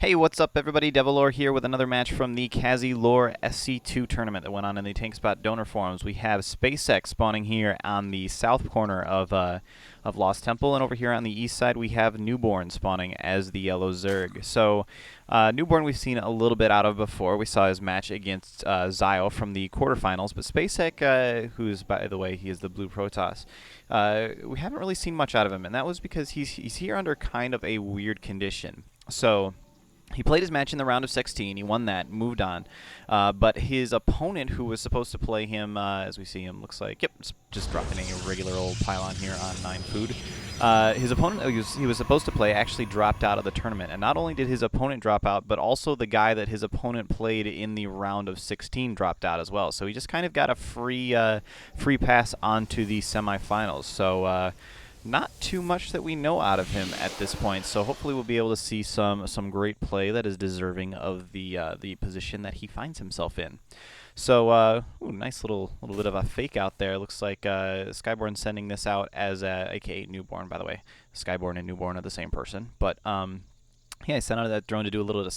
Hey, what's up, everybody? Devilore here with another match from the Kaze Lore SC2 Tournament that went on in the Tank Spot donor forums. We have Spacek spawning here on the south corner of Lost Temple, and over here on the east side we have Newborn spawning as the yellow Zerg. So, Newborn we've seen a little bit out of before. We saw his match against Zio from the quarterfinals, but Spacek, who's, by the way, he is the blue Protoss, we haven't really seen much out of him, and that was because he's here under kind of a weird condition. So, he played his match in the round of 16. He won that, moved on. But his opponent, who was supposed to play him, as we see him, looks like, yep, just dropping a regular old pylon here on 9 food. His opponent he was supposed to play actually dropped out of the tournament. And not only did his opponent drop out, but also the guy that his opponent played in the round of 16 dropped out as well. So he just kind of got a free pass onto the semifinals. So, not too much that we know out of him at this point, so hopefully we'll be able to see some great play that is deserving of the position that he finds himself in. So, ooh, nice little bit of a fake out there. Looks like Skyborn sending this out as aka Newborn, by the way. Skyborn and Newborn are the same person, but yeah, I sent out that drone to do a little bit of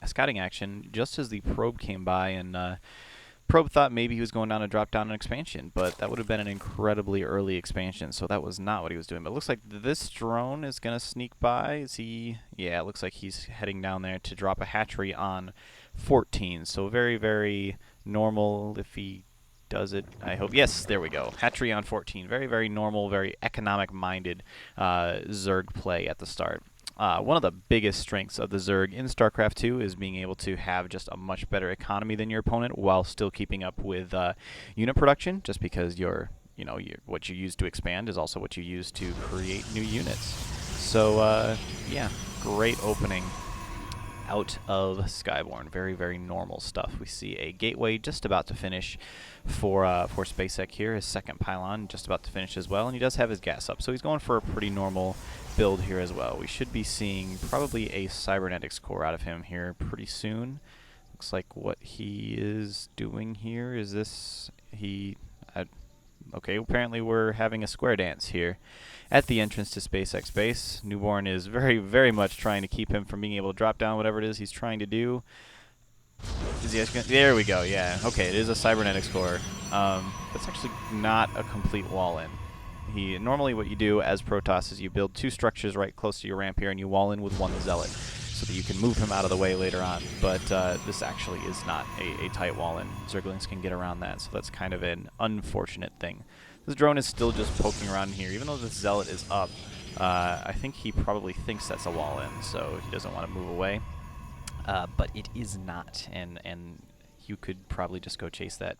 scouting action just as the probe came by, and Probe thought maybe he was going down to drop down an expansion, but that would have been an incredibly early expansion, so that was not what he was doing. But it looks like this drone is going to sneak by. Is he? Yeah, it looks like he's heading down there to drop a hatchery on 14. So very, very normal if he does it. I hope. Yes, there we go. Hatchery on 14. Very, very normal, very economic-minded Zerg play at the start. One of the biggest strengths of the Zerg in StarCraft 2 is being able to have just a much better economy than your opponent while still keeping up with unit production, just because what you use to expand is also what you use to create new units. So, yeah, great opening out of Skyborn. Very, very normal stuff. We see a gateway just about to finish for Spacek here. His second pylon just about to finish as well, and he does have his gas up, so he's going for a pretty normal build here as well. We should be seeing probably a cybernetics core out of him here pretty soon. Looks like what he is doing here is this. Okay, apparently we're having a square dance here at the entrance to Spacek's base. Newborn is very, very much trying to keep him from being able to drop down whatever it is he's trying to do. Is he actually gonna, there we go, yeah. Okay, it is a cybernetics core. That's actually not a complete wall-in. Normally what you do as Protoss is you build 2 structures right close to your ramp here, and you wall in with 1 zealot so that you can move him out of the way later on. But this actually is not a tight wall-in. Zerglings can get around that, so that's kind of an unfortunate thing. This drone is still just poking around here. Even though this zealot is up, I think he probably thinks that's a wall-in, so he doesn't want to move away. But it is not, and you could probably just go chase that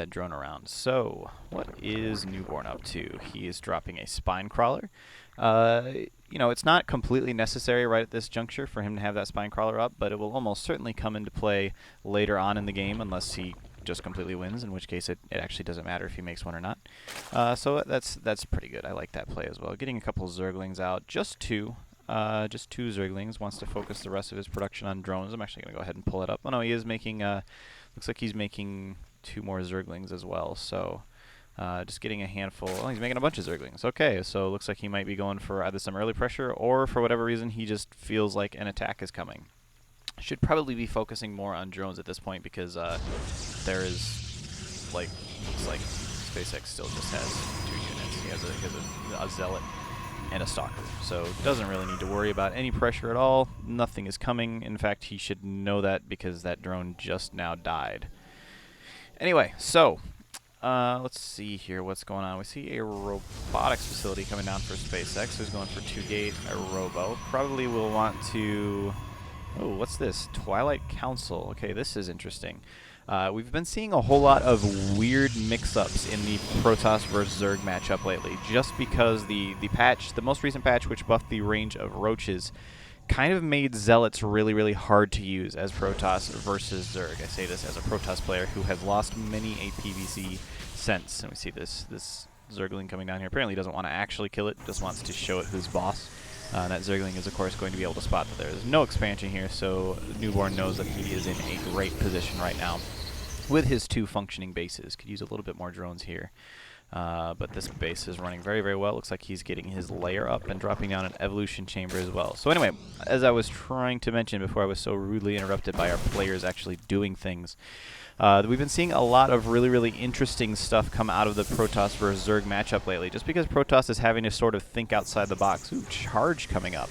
drone around. So, what is Newborn up to? He is dropping a spine crawler. It's not completely necessary right at this juncture for him to have that spine crawler up, but it will almost certainly come into play later on in the game unless he just completely wins, in which case it actually doesn't matter if he makes one or not. So that's pretty good. I like that play as well. Getting a couple Zerglings out, just two Zerglings. Wants to focus the rest of his production on drones. I'm actually going to go ahead and pull it up. Oh no, he is making, looks like he's making 2 more Zerglings as well, so just getting a handful. Oh, he's making a bunch of Zerglings. Okay, so it looks like he might be going for either some early pressure, or for whatever reason he just feels like an attack is coming. Should probably be focusing more on drones at this point, because there is, looks like Spacek still just has 2 units. He has a zealot and a stalker, so doesn't really need to worry about any pressure at all. Nothing is coming. In fact, he should know that because that drone just now died. Anyway, so let's see here what's going on. We see a robotics facility coming down for SpaceX, who's going for 2 gate, a robo. Probably will want to... Oh, what's this? Twilight Council. Okay, this is interesting. We've been seeing a whole lot of weird mix-ups in the Protoss vs. Zerg matchup lately, just because the most recent patch, which buffed the range of roaches, kind of made Zealots really, really hard to use as Protoss versus Zerg. I say this as a Protoss player who has lost many a PvC since. And we see this Zergling coming down here. Apparently he doesn't want to actually kill it, just wants to show it who's boss. That Zergling is, of course, going to be able to spot that there's no expansion here, so Newborn knows that he is in a great position right now with his 2 functioning bases. Could use a little bit more drones here. But this base is running very, very well. Looks like he's getting his layer up and dropping down an evolution chamber as well. So anyway, as I was trying to mention before I was so rudely interrupted by our players actually doing things, we've been seeing a lot of really, really interesting stuff come out of the Protoss versus Zerg matchup lately, just because Protoss is having to sort of think outside the box. Ooh, charge coming up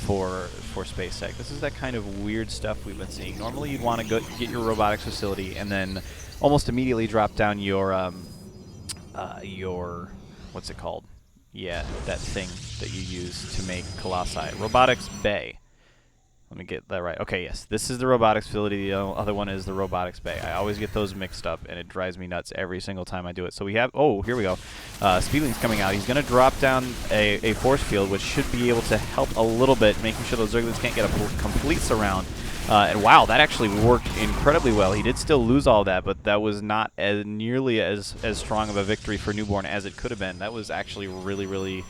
for Spacek. This is that kind of weird stuff we've been seeing. Normally you'd want to go get your robotics facility and then almost immediately drop down your what's it called? Yeah, that thing that you use to make Colossi. Robotics Bay. Let me get that right. Okay, yes. This is the robotics facility. The other one is the robotics bay. I always get those mixed up, and it drives me nuts every single time I do it. So we have... Oh, here we go. Speedling's coming out. He's going to drop down a force field, which should be able to help a little bit, making sure those Zerglings can't get a complete surround. And wow, that actually worked incredibly well. He did still lose all that, but that was not nearly as strong of a victory for Newborn as it could have been. That was actually really, really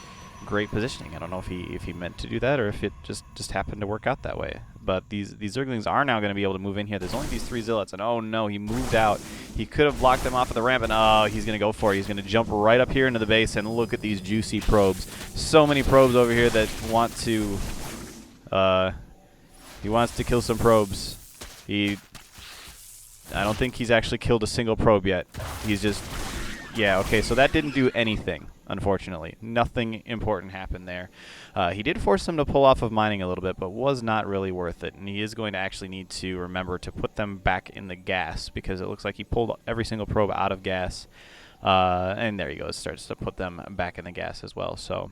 great positioning. I don't know if he meant to do that or if it just happened to work out that way. But these Zerglings are now going to be able to move in here. There's only these 3 Zealots, and oh no, he moved out. He could have blocked them off of the ramp, and oh, he's going to go for it. He's going to jump right up here into the base, and look at these juicy probes. So many probes over here that want to... he wants to kill some probes. I don't think he's actually killed a single probe yet. He's just... Yeah, okay, so that didn't do anything, unfortunately. Nothing important happened there. He did force them to pull off of mining a little bit, but was not really worth it. And he is going to actually need to remember to put them back in the gas, because it looks like he pulled every single probe out of gas. And there he goes, starts to put them back in the gas as well. So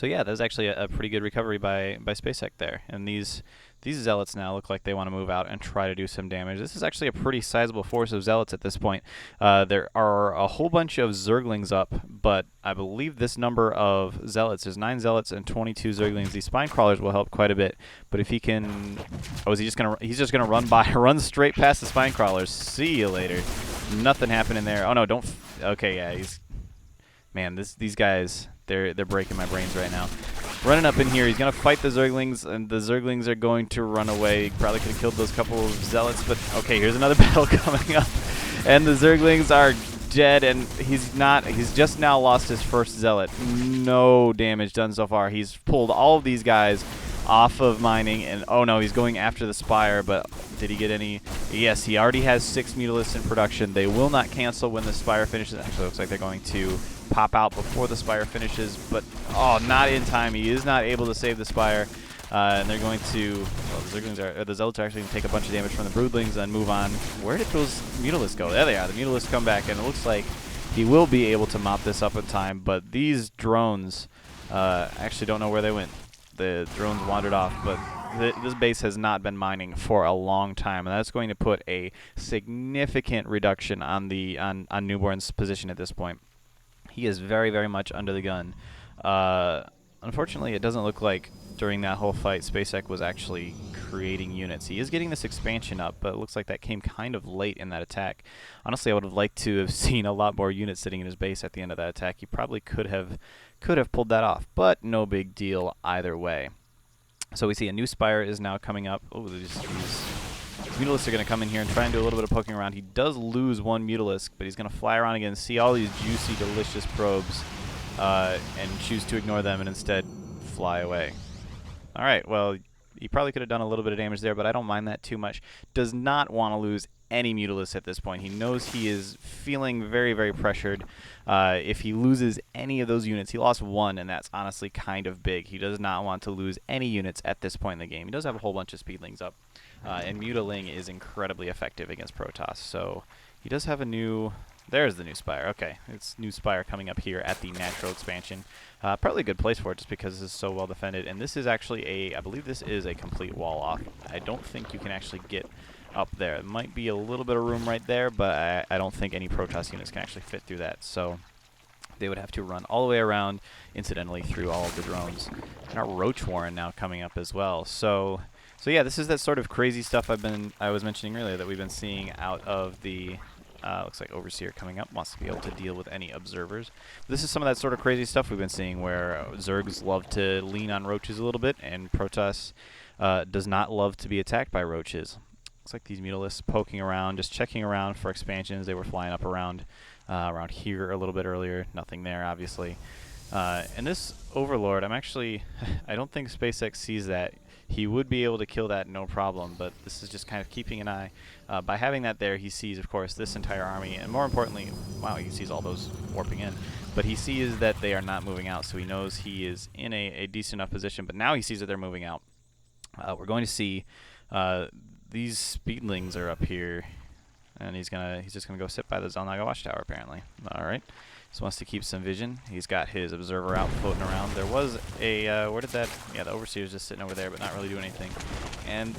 yeah, that was actually a pretty good recovery by Spacek there. And these Zealots now look like they want to move out and try to do some damage. This is actually a pretty sizable force of Zealots at this point. There are a whole bunch of Zerglings up, but I believe this number of Zealots, there's 9 Zealots and 22 Zerglings. These Spine Crawlers will help quite a bit, but if he can... Oh, is he just going to... He's just going to run straight past the Spine Crawlers. See you later. Nothing happening there. Oh, no, don't... Okay, yeah, he's... Man, these guys, they're breaking my brains right now. Running up in here, he's going to fight the Zerglings, and the Zerglings are going to run away. He probably could have killed those couple of Zealots, but okay, here's another battle coming up. And the Zerglings are dead, and he's just now lost his first Zealot. No damage done so far. He's pulled all of these guys off of mining, and oh no, he's going after the Spire, but did he get any? Yes, he already has 6 Mutalisks in production. They will not cancel when the Spire finishes. Actually, looks like they're going to pop out before the Spire finishes, but oh, not in time. He is not able to save the Spire, and they're going to... Well, the Zealots are actually going to take a bunch of damage from the Broodlings and move on. Where did those Mutalisks go? There they are. The Mutalisks come back, and it looks like he will be able to mop this up in time, but these drones actually don't know where they went. The drones wandered off, but this base has not been mining for a long time, and that's going to put a significant reduction on Newborn's position at this point. He is very, very much under the gun. Unfortunately, it doesn't look like during that whole fight Spacek was actually creating units. He is getting this expansion up, but it looks like that came kind of late in that attack. Honestly, I would have liked to have seen a lot more units sitting in his base at the end of that attack. He probably could have pulled that off, but no big deal either way. So we see a new Spire is now coming up. Oh, these Mutalisks are going to come in here and try and do a little bit of poking around. He does lose 1 Mutalisk, but he's going to fly around again and see all these juicy, delicious probes and choose to ignore them and instead fly away. All right, well, he probably could have done a little bit of damage there, but I don't mind that too much. Does not want to lose any Mutalisks at this point. He knows he is feeling very, very pressured. If he loses any of those units, he lost 1, and that's honestly kind of big. He does not want to lose any units at this point in the game. He does have a whole bunch of Speedlings up, and Mutaling is incredibly effective against Protoss. So he does have a new... There's the new Spire. Okay, it's new Spire coming up here at the natural expansion. Probably a good place for it just because this is so well defended. And this is actually I believe this is a complete wall off. I don't think you can actually get up there. It might be a little bit of room right there, but I don't think any Protoss units can actually fit through that. So they would have to run all the way around, incidentally, through all of the drones. And our Roach Warren now coming up as well. So yeah, this is that sort of crazy stuff I was mentioning earlier that we've been seeing out of the... looks like Overseer coming up, wants to be able to deal with any observers. This is some of that sort of crazy stuff we've been seeing where Zergs love to lean on Roaches a little bit, and Protoss does not love to be attacked by Roaches. Looks like these mutalisks poking around, just checking around for expansions. They were flying up around here a little bit earlier. Nothing there, obviously. And this Overlord, I'm actually... I don't think SpaceX sees that. He would be able to kill that no problem, but this is just kind of keeping an eye. By having that there, he sees, of course, this entire army, and more importantly, wow, he sees all those warping in. But he sees that they are not moving out, so he knows he is in a decent enough position, but now he sees that they're moving out. We're going to see these speedlings are up here, and he's just gonna go sit by the Zelnaga watchtower apparently. All right, just wants to keep some vision. He's got his observer out floating around. There was a where did that? Yeah, the overseer's just sitting over there, but not really doing anything. And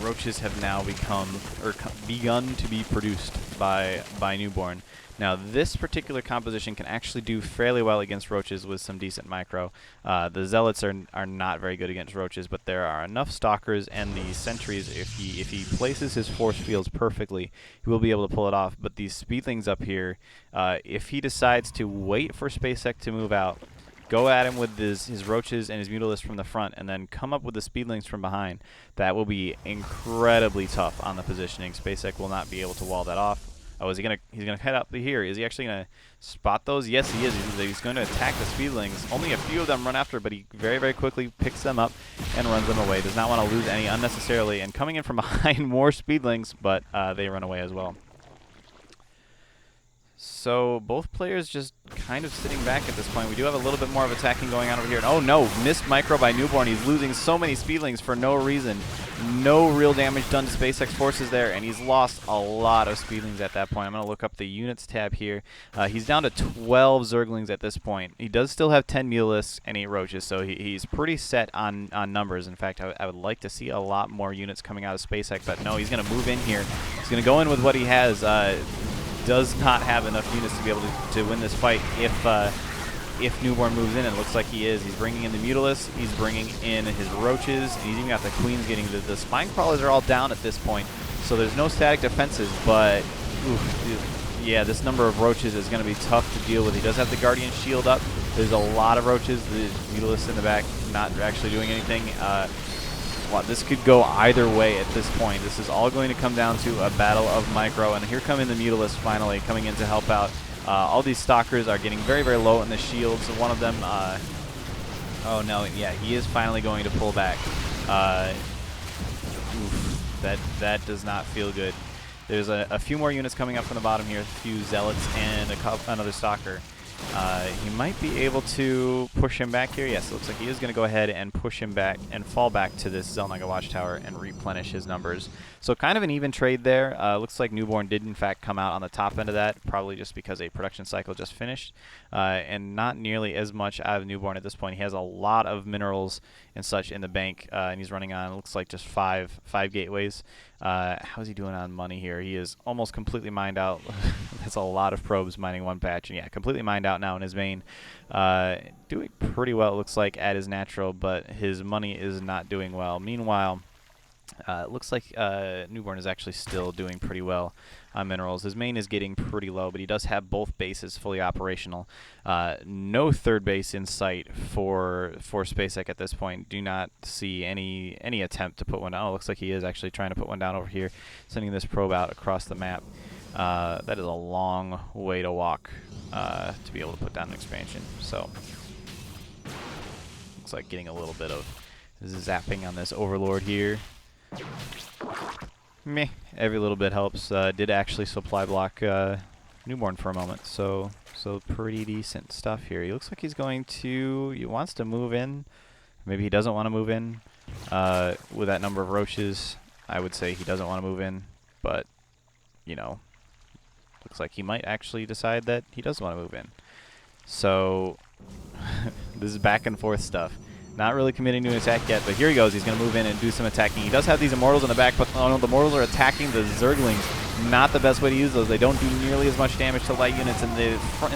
roaches have now begun to be produced by Newborn. Now, this particular composition can actually do fairly well against roaches with some decent micro. The zealots are not very good against roaches, but there are enough stalkers and the sentries. If he places his force fields perfectly, he will be able to pull it off. But these speedlings up here, if he decides to wait for SpaceX to move out, go at him with his roaches and his mutalisks from the front, and then come up with the speedlings from behind, that will be incredibly tough on the positioning. SpaceX will not be able to wall that off. Oh, he's gonna head up here. Is he actually gonna spot those? Yes, he is. He's going to attack the speedlings. Only a few of them run after, but he very, very quickly picks them up and runs them away. Does not want to lose any unnecessarily. And coming in from behind, more speedlings, but they run away as well. So both players just kind of sitting back at this point. We do have a little bit more of attacking going on over here. And oh no, missed micro by Newborn. He's losing so many speedlings for no reason. No real damage done to SpaceX forces there, and he's lost a lot of speedlings at that point. I'm going to look up the units tab here. He's down to 12 zerglings at this point. He does still have 10 mutalisks and 8 roaches, so he's pretty set on numbers. In fact, I would like to see a lot more units coming out of SpaceX, but no, he's going to move in here. He's going to go in with what he has. Does not have enough units to be able to win this fight if Newborn moves in, and it looks like he is. He's bringing in the mutalisks, he's bringing in his roaches, and he's even got the queens getting the spine crawlers are all down at this point, so there's no static defenses, but yeah, this number of roaches is going to be tough to deal with. He does have the guardian shield up. There's a lot of roaches. The mutalisks in the back not actually doing anything. Wow, this could go either way at this point. This is all going to come down to a battle of micro, and here come in the mutalisks finally coming in to help out. All these stalkers are getting very, very low in the shields. One of them, oh no, yeah, he is finally going to pull back. That does not feel good. There's a few more units coming up from the bottom here, a few zealots and another stalker. He might be able to push him back here. Yes, it looks like he is going to go ahead and push him back and fall back to this Zelnaga watchtower and replenish his numbers. So kind of an even trade there. Looks like Newborn did in fact come out on the top end of that, probably just because a production cycle just finished, and not nearly as much out of Newborn at this point. He has a lot of minerals and such in the bank, and he's running on, it looks like, just five gateways. How's he doing on money here? He is almost completely mined out. That's a lot of probes mining one patch, and yeah, completely mined out now in his main. Doing pretty well, it looks like, at his natural, but his money is not doing well. Meanwhile, it looks like Newborn is actually still doing pretty well on minerals. His main is getting pretty low, but he does have both bases fully operational. No third base in sight for SpaceX at this point. Do not see any attempt to put one down. Oh, it looks like he is actually trying to put one down over here, sending this probe out across the map. That is a long way to walk to be able to put down an expansion. So looks like getting a little bit of zapping on this Overlord here. Meh, every little bit helps. Did actually supply block Newborn for a moment, so pretty decent stuff here. He looks like he's going to, he wants to move in. Maybe he doesn't want to move in with that number of roaches. I would say he doesn't want to move in, but you know, looks like he might actually decide that he does want to move in. So this is back and forth stuff. Not really committing to an attack yet, but here he goes. He's going to move in and do some attacking. He does have these Immortals in the back, but oh no, the Immortals are attacking the Zerglings. Not the best way to use those. They don't do nearly as much damage to light units. In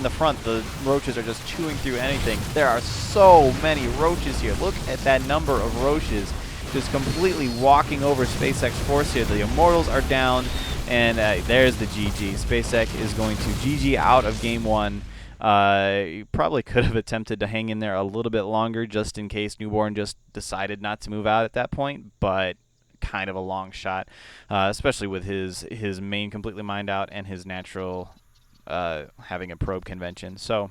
the front, the roaches are just chewing through anything. There are so many roaches here. Look at that number of roaches just completely walking over SpaceX force here. The Immortals are down, and there's the GG. SpaceX is going to GG out of game one. You probably could have attempted to hang in there a little bit longer just in case Newborn just decided not to move out at that point, but kind of a long shot, especially with his main completely mined out and his natural having a probe convention. So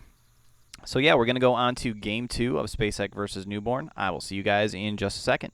yeah, we're going to go on to Game 2 of Spacek versus Newborn. I will see you guys in just a second.